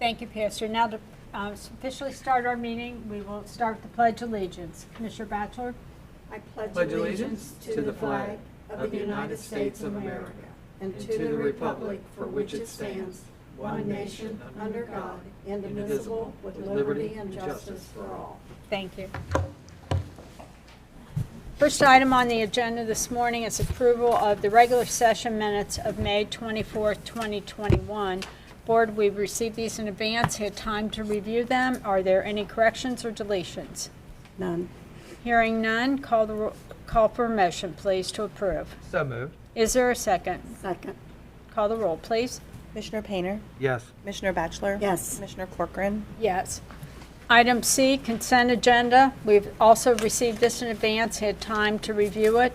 Thank you, Pastor. Now to officially start our meeting, we will start with the Pledge of Allegiance. Commissioner Batchelor. I pledge allegiance to the flag of the United States of America and to the republic for which it stands, one nation, under God, indivisible, with liberty and justice for all. Thank you. First item on the agenda this morning is approval of the regular session minutes of May 24th, 2021. Board, we've received these in advance, had time to review them. Are there any corrections or deletions? None. Hearing none, call for a motion, please, to approve. So moved. Is there a second? Second. Call the roll, please. Commissioner Painter? Yes. Commissioner Batchelor? Yes. Commissioner Corcoran? Yes. Item C, consent agenda. We've also received this in advance, had time to review it.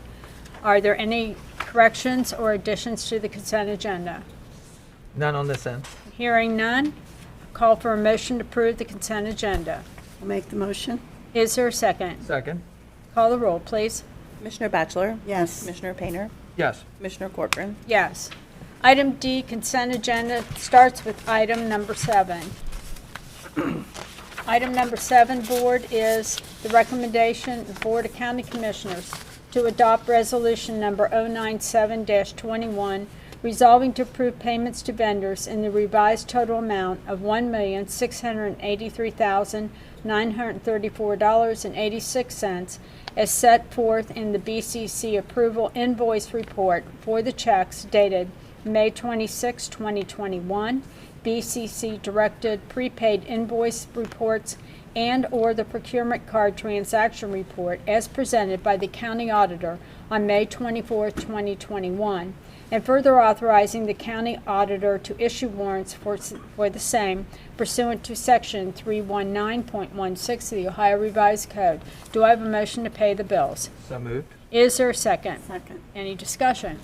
Are there any corrections or additions to the consent agenda? None on this end. Hearing none, call for a motion to approve the consent agenda. I'll make the motion. Is there a second? Second. Call the roll, please. Commissioner Batchelor? Yes. Commissioner Painter? Yes. Commissioner Corcoran? Yes. Item D, consent agenda, starts with item number 7. Item number 7, Board, is the recommendation of the Board of County Commissioners to adopt resolution number 097-21, resolving to approve payments to vendors in the revised total amount of $1,683,934.86 as set forth in the BCC approval invoice report for the checks dated May 26, 2021, BCC directed prepaid invoice reports and/or the procurement card transaction report as presented by the county auditor on May 24, 2021, and further authorizing the county auditor to issue warrants for the same pursuant to Section 319.16 of the Ohio Revised Code. Do I have a motion to pay the bills? So moved. Is there a second? Second. Any discussion?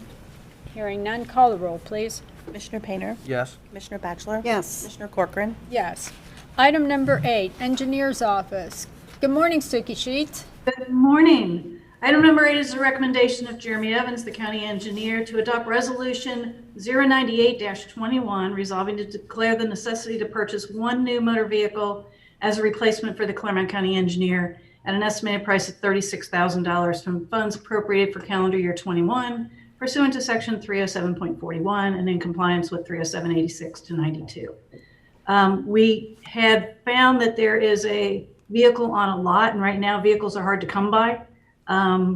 Hearing none, call the roll, please. Commissioner Painter? Yes. Commissioner Batchelor? Yes. Commissioner Corcoran? Yes. Item number 8, Engineer's Office. Good morning, Suki Sheets. Good morning. Item number 8 is a recommendation of Jeremy Evans, the county engineer, to adopt resolution 098-21, resolving to declare the necessity to purchase one new motor vehicle as a replacement for the Clermont County engineer at an estimated price of $36,000 from funds appropriated for calendar year 21 pursuant to section 307.41 and in compliance with 307.86-92. We had found that there is a vehicle on a lot, and right now vehicles are hard to come by.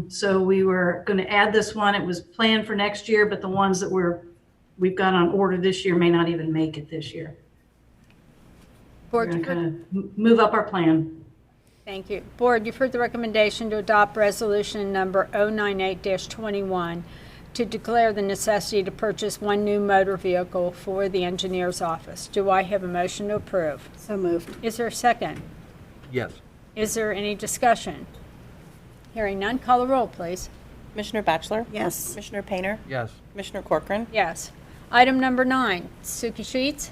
So we were going to add this one. It was planned for next year, but the ones that we've got on order this year may not even make it this year. We're Board, going to kind of move up our plan. thank you. Board, you've heard the recommendation to adopt resolution number 098-21 to declare the necessity to purchase one new motor vehicle for the engineer's office. Do I have a motion to approve? So moved. Is there a second? Yes. Is there any discussion? Hearing none, call the roll, please. Commissioner Batchelor? Yes. Commissioner Painter? Yes. Commissioner Corcoran? Yes. Item number 9, Suki Sheets.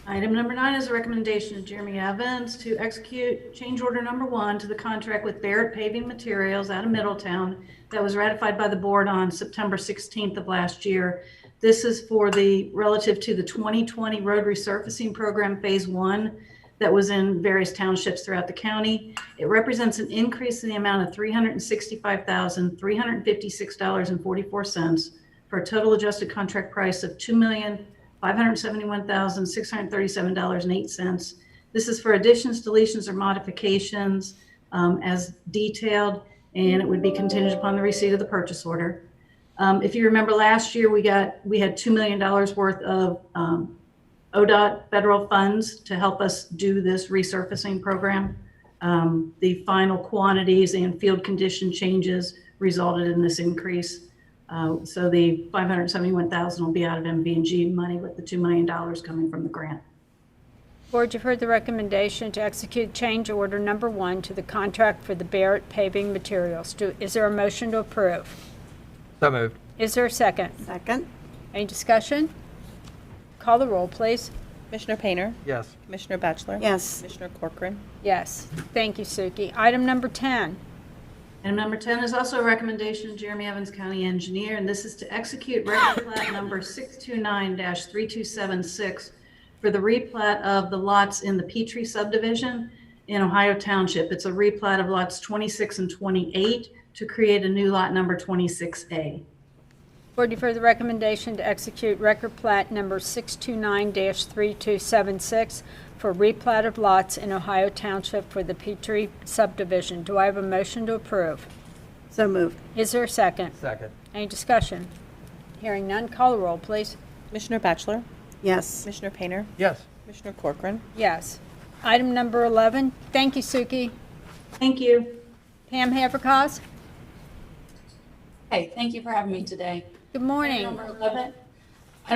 Item number 9 is a recommendation of Jeremy Evans to execute change order number 1 to the contract with Barrett Paving Materials out of Middletown that was ratified by the board on September 16th of last year. This is for the relative to the 2020 road resurfacing program phase 1 that was in various townships throughout the county. It represents an increase in the amount of $365,356.44 for a total adjusted contract price of $2,571,637.08. This is for additions, deletions, or modifications as detailed, and it would be contingent upon the receipt of the purchase order. If you remember last year, we had $2 million worth of ODOT federal funds to help us do this resurfacing program. The final quantities and field condition changes resulted in this increase. So the $571,000 will be out of MV&G money with the $2 million coming from the grant. Board, you've heard the recommendation to execute change order number 1 to the contract for the Barrett Paving Materials. Is there a motion to approve? So moved. Is there a second? Second. Any discussion? Call the roll, please. Commissioner Painter? Yes. Commissioner Batchelor? Yes. Commissioner Corcoran? Yes. Thank you, Suki. Item number 10. Item number 10 is also a recommendation of Jeremy Evans, County Engineer, and this is to execute regular plat number 629-3276 for the replat of the lots in the Petrie subdivision in Ohio Township. It's a replat of lots 26 and 28 to create a new lot number 26A. Board defer the recommendation to execute record plat number 629-3276 for replat of lots in Ohio Township for the Petrie subdivision. Do I have a motion to approve? So moved. Is there a second? Second. Any discussion? Hearing none, call the roll, please. Commissioner Batchelor? Yes. Commissioner Painter? Yes. Commissioner Corcoran? Yes. Item number 11. Thank you, Suki. Thank you. Pam Haverkos. Hey, thank you for having me today. Good morning. Item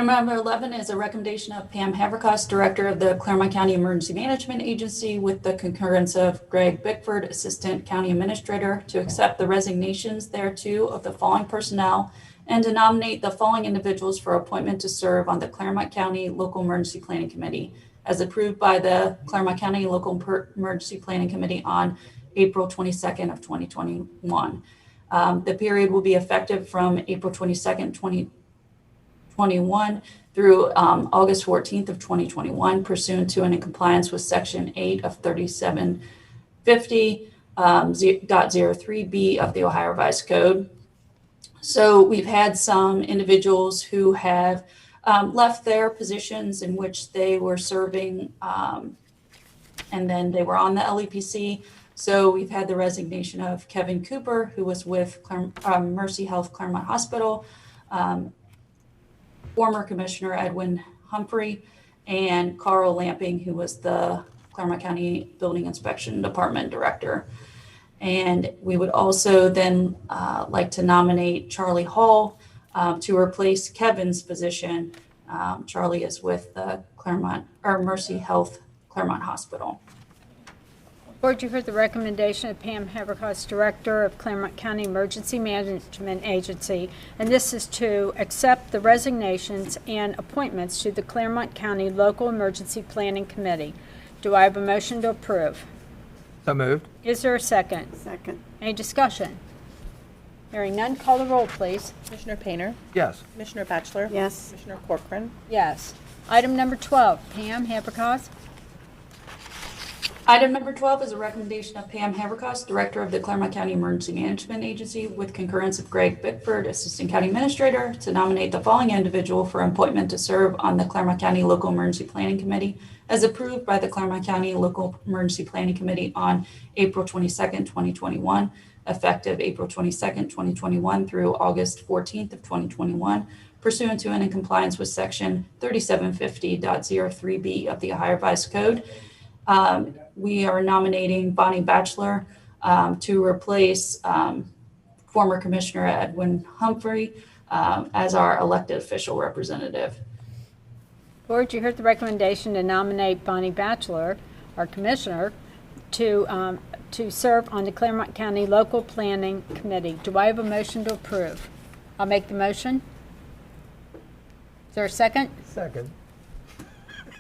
number 11 is a recommendation of Pam Haverkos, Director of the Clermont County Emergency Management Agency, with the concurrence of Greg Bickford, Assistant County Administrator, to accept the resignations thereto of the following personnel and to nominate the following individuals for appointment to serve on the Clermont County Local Emergency Planning Committee, as approved by the Clermont County Local Emergency Planning Committee on April 22nd of 2021. The period will be effective from April 22nd, 2021 through August 14th of 2021, pursuant to and in compliance with Section 8 of 3750.03B of the Ohio Revised Code. So we've had some individuals who have left their positions in which they were serving, and then they were on the LEPC. So we've had the resignation of Kevin Cooper, who was with Mercy Health Clermont Hospital, former Commissioner Edwin Humphrey, and Carl Lamping, who was the Clermont County Building Inspection Department Director. And we would also then like to nominate Charlie Hall to replace Kevin's position. Charlie is with the Mercy Health Clermont Hospital. Board, you heard the recommendation of Pam Haverkos, Director of Clermont County Emergency Management Agency, and this is to accept the resignations and appointments to the Clermont County Local Emergency Planning Committee. Do I have a motion to approve? So moved. Is there a second? Second. Any discussion? Hearing none, call the roll, please. Commissioner Painter? Yes. Commissioner Batchelor? Yes. Commissioner Corcoran? Yes. Item number 12. Pam Haverkos. Item number 12 is a recommendation of Pam Haverkos, Director of the Clermont County Emergency Management Agency, with concurrence of Greg Bickford, Assistant County Administrator, to nominate the following individual for appointment to serve on the Clermont County Local Emergency Planning Committee, as approved by the Clermont County Local Emergency Planning Committee on April 22nd, 2021, effective April 22nd, 2021 through August 14th of 2021, pursuant to and in compliance with Section 3750.03B of the Ohio Revised Code. We are nominating Bonnie Batchelor to replace former Commissioner Edwin Humphrey as our elected official representative. Board, you heard the recommendation to nominate Bonnie Batchelor, our Commissioner, to serve on the Clermont County Local Planning Committee. Do I have a motion to approve? I'll make the motion. Is there a second? Second.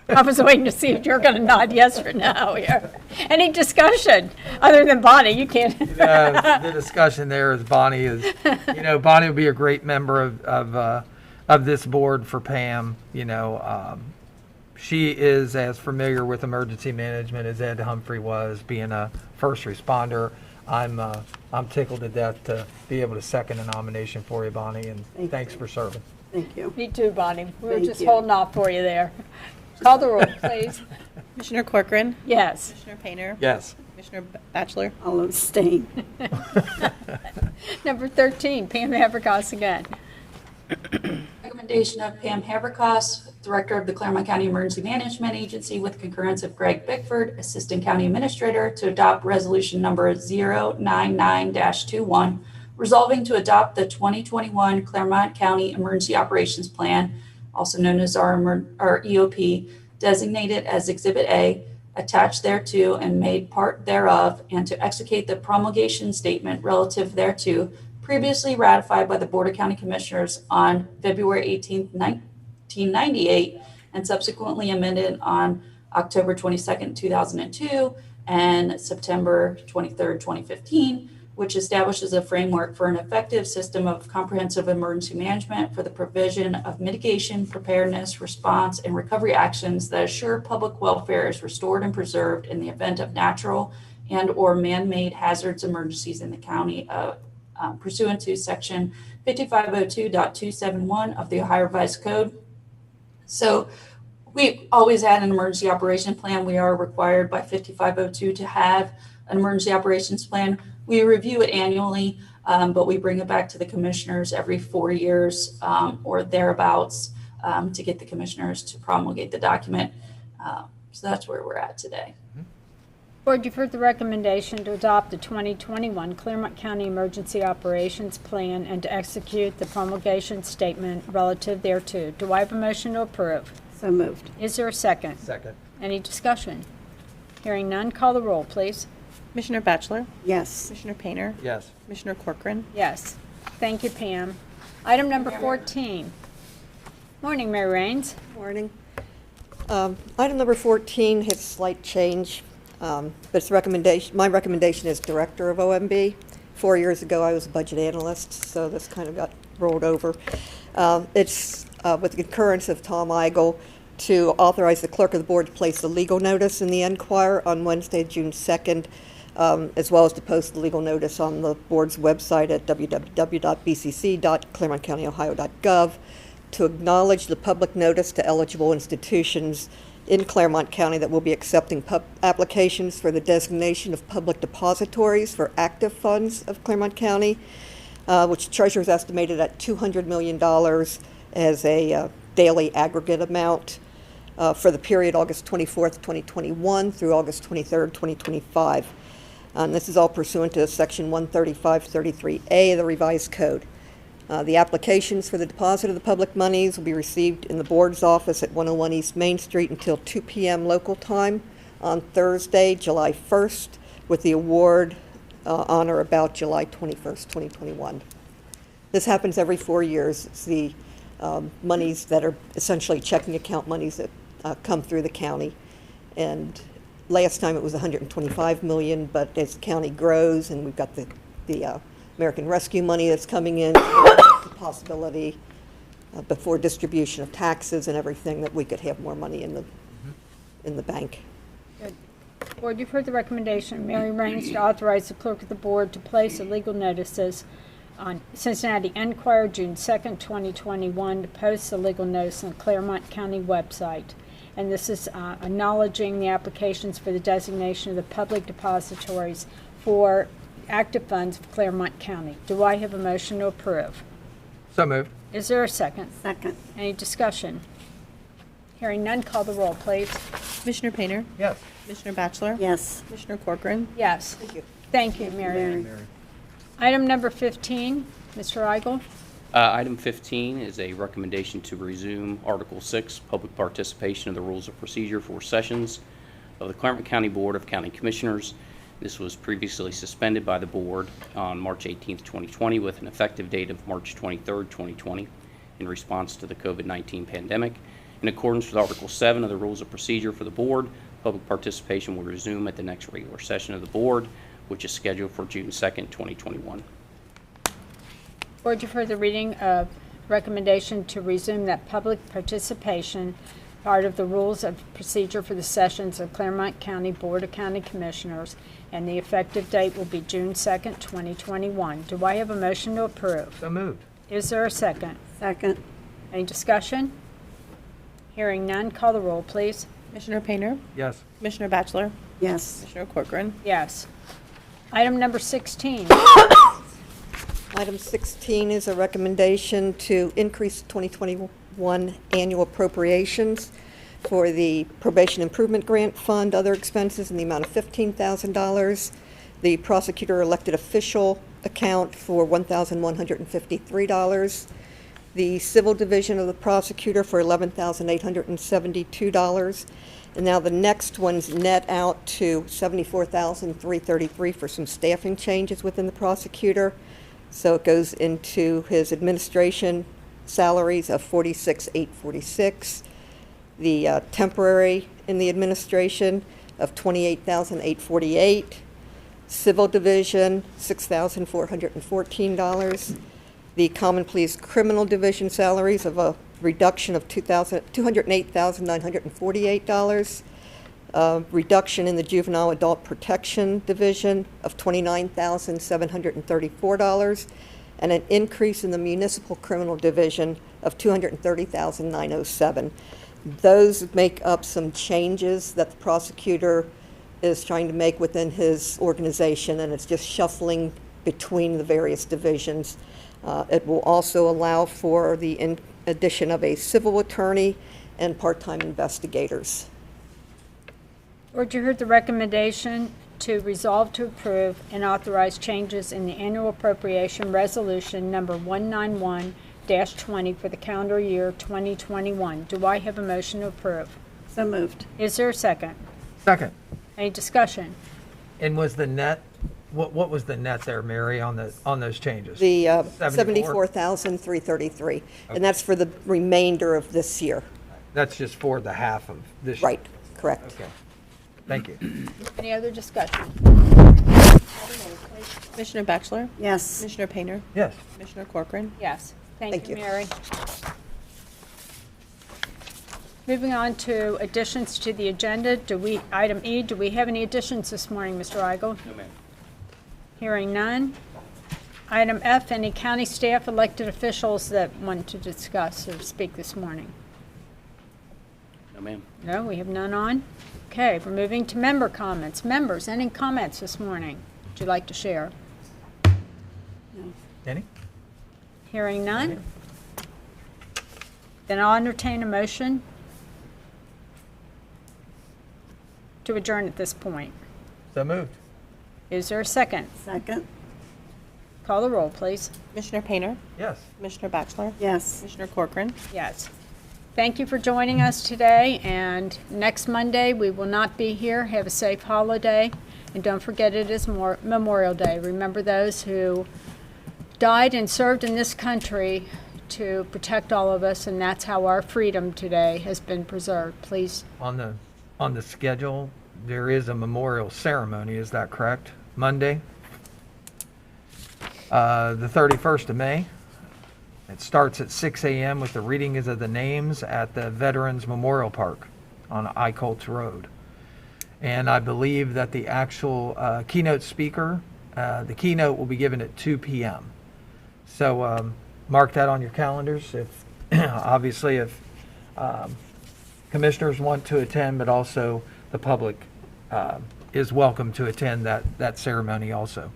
I was waiting to see if you're going to nod yes or no here. Any discussion other than Bonnie? You can't. The discussion there is Bonnie Bonnie would be a great member of this board for Pam. She is as familiar with emergency management as Ed Humphrey was, being a first responder. I'm tickled to death to be able to second a nomination for you, Bonnie, and thanks for serving. Thank you. Me too, Bonnie. We were Thank just you. holding off for you there. Call the roll, please. Commissioner Corcoran? Yes. Commissioner Painter? Yes. Commissioner Batchelor? I'll abstain. Number 13, Pam Haverkos again. Recommendation of Pam Haverkos, Director of the Clermont County Emergency Management Agency, with concurrence of Greg Bickford, Assistant County Administrator, to adopt resolution number 099-21, resolving to adopt the 2021 Clermont County Emergency Operations Plan, also known as our EOP, designated as Exhibit A, attached thereto and made part thereof, and to execute the promulgation statement relative thereto, previously ratified by the Board of County Commissioners on February 18, 1998, and subsequently amended on October 22, 2002, and September 23, 2015, which establishes a framework for an effective system of comprehensive emergency management for the provision of mitigation, preparedness, response, and recovery actions that assure public welfare is restored and preserved in the event of natural and/or man-made hazards emergencies in the county pursuant to Section 5502.271 of the Ohio Revised Code. So we always had an emergency operation plan. We are required by 5502 to have an emergency operations plan. We review it annually, but we bring it back to the commissioners every 4 years or thereabouts to get the commissioners to promulgate the document. So that's where we're at today. Board, you've heard the recommendation to adopt the 2021 Clermont County Emergency Operations Plan and to execute the promulgation statement relative thereto. Do I have a motion to approve? So moved. Is there a second? Second. Any discussion? Hearing none, call the roll, please. Commissioner Batchelor? Yes. Commissioner Painter? Yes. Commissioner Corcoran? Yes. Thank you, Pam. Item number 14. Morning, Mary Raines. Morning. Item number 14 has a slight change, but it's recommendation. My recommendation is Director of OMB. 4 years ago, I was a budget analyst, so this kind of got rolled over. It's with the concurrence of Tom Eigel to authorize the clerk of the board to place a legal notice in the Enquirer on Wednesday, June 2nd, as well as to post the legal notice on the board's website at www.bcc.clermontcountyohio.gov to acknowledge the public notice to eligible institutions in Clermont County that will be accepting applications for the designation of public depositories for active funds of Clermont County, which Treasurer's estimated at $200 million as a daily aggregate amount for the period August 24th, 2021 through August 23rd, 2025. And this is all pursuant to Section 13533A of the Revised Code. The applications for the deposit of the public monies will be received in the board's office at 101 East Main Street until 2 p.m. local time on Thursday, July 1st, with the award on or about July 21st, 2021. This happens every 4 years. It's the monies that are essentially checking account monies that come through the county. And last time it was $125 million, but as the county grows and we've got the American Rescue money that's coming in, the possibility before distribution of taxes and everything that we could have more money in the bank. Good. Board, you've heard the recommendation of Mary Raines to authorize the clerk of the board to place the legal notices on Cincinnati Enquirer, June 2nd, 2021, to post the legal notice on the Clermont County website. And this is acknowledging the applications for the designation of the public depositories for active funds of Clermont County. Do I have a motion to approve? So moved. Is there a second? Second. Any discussion? Hearing none, call the roll, please. Commissioner Painter? Yes. Commissioner Batchelor? Yes. Commissioner Corcoran? Yes. Thank you. Thank you, Mary. Item number 15, Mr. Eigel. Item 15 is a recommendation to resume Article 6, public participation of the rules of procedure for sessions of the Clermont County Board of County Commissioners. This was previously suspended by the board on March 18, 2020, with an effective date of March 23, 2020, in response to the COVID-19 pandemic. In accordance with Article 7 of the rules of procedure for the board, public participation will resume at the next regular session of the board, which is scheduled for June 2, 2021. Board, you've heard the reading of recommendation to resume that public participation part of the rules of procedure for the sessions of Clermont County Board of County Commissioners, and the effective date will be June 2nd, 2021. Do I have a motion to approve? So moved. Is there a second? Second. Any discussion? Hearing none, call the roll, please. Commissioner Painter? Yes. Commissioner Batchelor? Yes. Commissioner Corcoran? Yes. Item number 16. Item 16 is a recommendation to increase 2021 annual appropriations for the Probation Improvement Grant Fund, other expenses in the amount of $15,000. The prosecutor elected official account for $1,153. The civil division of the prosecutor for $11,872. And now the next ones net out to $74,333 for some staffing changes within the prosecutor. So it goes into his administration salaries of $46,846. The temporary in the administration of $28,848. Civil Division, $6,414. The Common Pleas Criminal Division salaries of a reduction of $208,948. Reduction in the Juvenile Adult Protection Division of $29,734. And an increase in the Municipal Criminal Division of $230,907. Those make up some changes that the prosecutor is trying to make within his organization, and it's just shuffling between the various divisions. It will also allow for the addition of a civil attorney and part-time investigators. Board, you heard the recommendation to resolve to approve and authorize changes in the annual appropriation resolution number 191-20 for the calendar year 2021. Do I have a motion to approve? So moved. Is there a second? Second. Any discussion? And was the net, what was the net there, Mary, on those changes? The 74? $74,333, and that's for the remainder of this year. That's just for the half of this year? Right, correct. Okay. Thank you. Any other discussion? Commissioner Batchelor? Yes. Commissioner Painter? Yes. Commissioner Corcoran? Yes. Thank Thank you, you. Mary. Moving on to additions to the agenda, item E, do we have any additions this morning, Mr. Eigel? No, ma'am. Hearing none. Item F, any county staff, elected officials that want to discuss or speak this morning? No, ma'am. No, we have none on. Okay, we're moving to member comments. Members, any comments this morning would you like to share? Any? Hearing none. Then I'll entertain a motion to adjourn at this point. So moved. Is there a second? Second. Call the roll, please. Commissioner Painter? Yes. Commissioner Batchelor? Yes. Commissioner Corcoran? Yes. Thank you for joining us today, and next Monday we will not be here. Have a safe holiday, and don't forget it is Memorial Day. Remember those who died and served in this country to protect all of us, and that's how our freedom today has been preserved. Please. On the schedule, there is a memorial ceremony, is that correct? Monday, the 31st of May. It starts at 6 a.m. with the reading of the names at the Veterans Memorial Park on Icolts Road. And I believe that the actual keynote speaker, the keynote will be given at 2 p.m. So mark that on your calendars. If obviously if commissioners want to attend, but also the public is welcome to attend that ceremony also.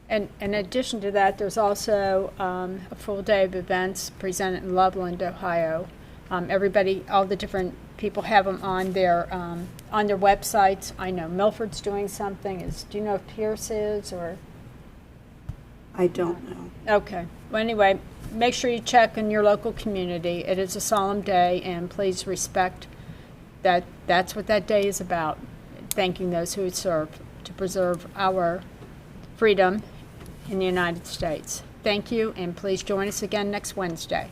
And in addition to that, there's also a full day of events presented in Loveland, Ohio. Everybody, all the different people have them on their websites. I know Milford's doing something. Do you know if Pierce is or? I don't know. Okay. Well, anyway, make sure you check in your local community. It is a solemn day, and please respect that. That's what that day is about. Thanking those who served to preserve our freedom in the United States. Thank you, and please join us again next Wednesday.